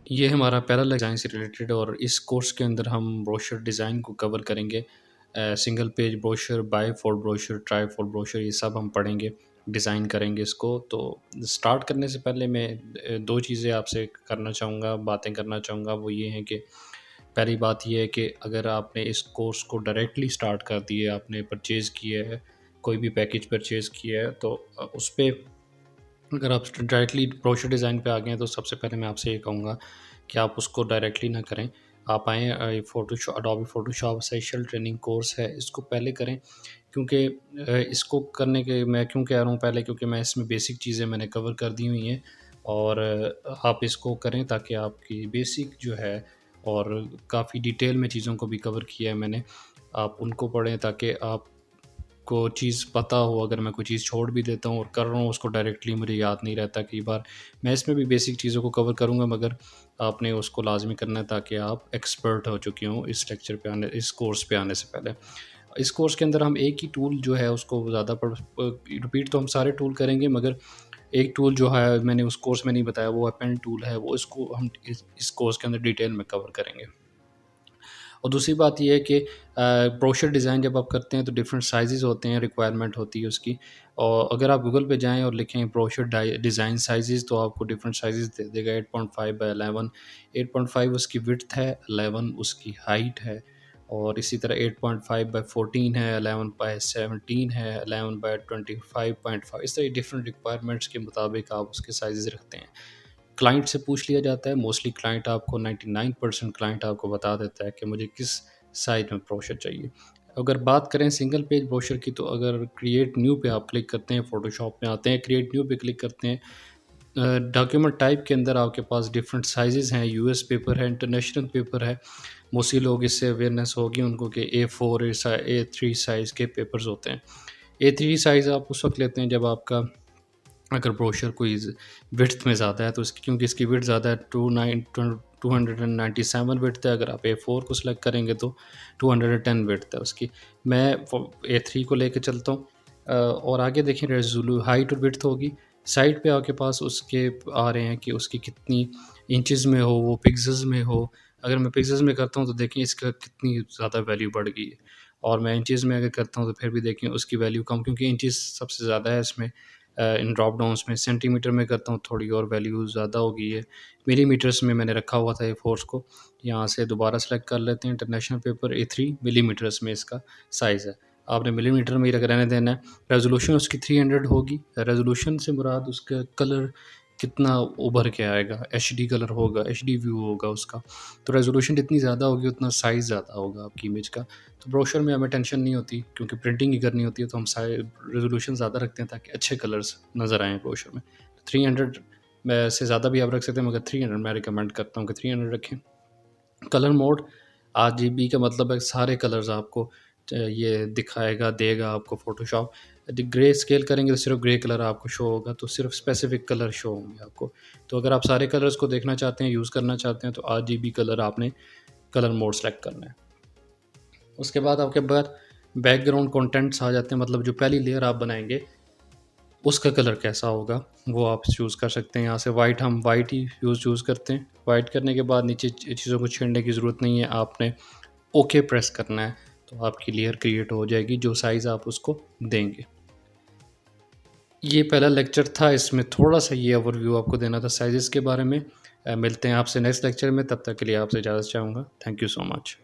ये हमारा पहला डिज़ाइन से रिलेटेड और इस कोर्स के अंदर हम ब्रोशर डिज़ाइन को कवर करेंगे। Single page brochure, bifold brochure, trifold brochure ये सब हम पढ़ेंगे, डिज़ाइन करेंगे इसको। तो स्टार्ट करने से पहले मैं 2 चीज़ें आपसे करना चाहूँगा, बातें करना चाहूँगा। वो ये हैं कि पहली बात ये है कि अगर आपने इस कोर्स को डायरेक्टली स्टार्ट कर दिया, आपने परचेज़ किया है, कोई भी पैकेज परचेज़ किया है तो उस पे अगर आप डायरेक्टली ब्रोशर डिज़ाइन पे आ गए हैं तो सबसे पहले मैं आपसे ये कहूँगा कि आप उसको डायरेक्टली ना करें। आप आएँ Adobe Photoshop essential training course है, इसको पहले करें क्योंकि इसको करने के मैं क्यों कह रहा हूँ पहले क्योंकि मैं इसमें बेसिक चीज़ें मैंने कवर कर दी हुई हैं और आप इसको करें ताकि आपकी बेसिक जो है और काफ़ी डिटेल में चीज़ों को भी कवर किया है मैंने। आप उनको पढ़ें ताकि आप को चीज़ पता हो, अगर मैं कोई चीज़ छोड़ भी देता हूँ और कर रहा हूँ उसको डायरेक्टली मुझे याद नहीं रहता कई बार। मैं इसमें भी बेसिक चीज़ों को कवर करूँगा मगर आपने उसको लाज़मी करना है ताकि आप एक्सपर्ट हो चुके हों इस कोर्स पे आने से पहले। इस कोर्स के अंदर हम एक ही टूल जो है उसको ज़्यादा रिपीट तो हम सारे टूल करेंगे मगर एक टूल जो है मैंने उस कोर्स में नहीं बताया वो है पेन टूल है, वो इसको हम इस कोर्स के अंदर डिटेल में कवर करेंगे। और दूसरी बात ये है कि ब्रोशर डिज़ाइन जब आप करते हैं तो डिफरेंट साइज़ेज़ होते हैं, रिक्वायरमेंट होती है उसकी। और अगर आप गूगल पे जाएँ और लिखें ब्रोशर डिज़ाइन साइज़ेज़ तो आपको डिफरेंट साइज़ेज़ दे देगा 8.5 बाय 11, 8.5 उसकी विड्थ है, 11 उसकी हाइट है और इसी तरह 8.5 बाय 14 है, 11 बाय 17 है, 11 बाय 25.5 इस तरह डिफरेंट रिक्वायरमेंट्स के मुताबिक आप उसके साइज़ेज़ रखते हैं। क्लाइंट से पूछ लिया जाता है, मोस्टली क्लाइंट आपको 99% क्लाइंट आपको बता देता है कि मुझे किस साइज़ में ब्रोशर चाहिए। अगर बात करें सिंगल पेज ब्रोशर की तो अगर क्रिएट न्यू पे आप क्लिक करते हैं, फ़ोटोशॉप में आते हैं, क्रिएट न्यू पे क्लिक करते हैं, डॉक्यूमेंट टाइप के अंदर आपके पास डिफरेंट साइज़ेज़ हैं, यूएस पेपर है, इंटरनेशनल पेपर है। मोस्टली लोग इससे अवेयरनेस होगी उनको कि A4 A3 साइज़ के पेपर्स होते हैं। A3 साइज़ आप उस वक़्त लेते हैं जब आपका अगर ब्रोशर कोई विड्थ में ज़्यादा है तो इसकी क्योंकि इसकी विड्थ ज़्यादा है 297 विड्थ है, अगर आप A4 को सिलेक्ट करेंगे तो 210 विड्थ है उसकी। मैं A3 को लेके चलता हूँ और आगे देखें हाइट और विड्थ होगी। साइड पे आपके पास उसके आ रहे हैं कि उसकी कितनी इंचेस में हो, वो पिक्सेल्स में हो। अगर मैं पिक्सेल्स में करता हूँ तो देखें इसका कितनी ज़्यादा वैल्यू बढ़ गई है और मैं इंचेस में अगर करता हूँ तो फिर भी देखें उसकी वैल्यू कम क्योंकि इंचेस सबसे ज़्यादा है इसमें। इन ड्रॉप डाउन्स में सेंटीमीटर में करता हूँ थोड़ी और वैल्यू ज़्यादा हो गई है। मिलीमीटर्स में मैंने रखा हुआ था ये फोर्स को, यहाँ से दोबारा सेलेक्ट कर लेते हैं इंटरनेशनल पेपर A3 मिलीमीटर्स में इसका साइज़ है। आपने मिलीमीटर में ही रहने देना है। रेज़ोल्यूशन उसकी 300 होगी। रेज़ोल्यूशन से मुराद उसका कलर कितना उभर के आएगा, एचडी कलर होगा, एचडी व्यू होगा उसका। तो रेज़ोल्यूशन जितनी ज़्यादा होगी उतना साइज़ ज़्यादा होगा आपकी इमेज का। तो ब्रोशर में हमें टेंशन नहीं होती क्योंकि प्रिंटिंग ही करनी होती है तो हम रेज़ोल्यूशन ज़्यादा रखते हैं ताकि अच्छे कलर्स नज़र आएँ ब्रोशर में। 300 में से ज़्यादा भी आप रख सकते हैं मगर 300 मैं रिकमेंड करता हूँ कि 300 रखें। कलर मोड आरजीबी का मतलब है सारे कलर्स आपको ये दिखाएगा, देगा आपको फ़ोटोशॉप। यदि ग्रे स्केल करेंगे तो सिर्फ़ ग्रे कलर आपको शो होगा, तो सिर्फ़ स्पेसिफ़िक कलर शो होंगे आपको। तो अगर आप सारे कलर्स को देखना चाहते हैं, यूज़ करना चाहते हैं तो आरजीबी कलर आपने कलर मोड सेलेक्ट करना है। उसके बाद आपके पास बैकग्राउंड कंटेंट्स आ जाते हैं, मतलब जो पहली लेयर आप बनाएँगे, उसका कलर कैसा होगा, वो आप चूज़ कर सकते हैं। यहाँ से हम वाइट ही चूज़ करते हैं। वाइट करने के बाद नीचे चीज़ों को छेड़ने की ज़रूरत नहीं है, आपने ओके प्रेस करना है, तो आपकी लेयर क्रिएट हो जाएगी, जो साइज़ आप उसको देंगे। ये पहला लेक्चर था, इसमें थोड़ा-सा ये ओवरव्यू आपको देना था साइज़ेज़ के बारे में। मिलते हैं आपसे नेक्स्ट लेक्चर में, तब तक के लिए आपसे इजाज़त चाहूँगा। Thank you so much.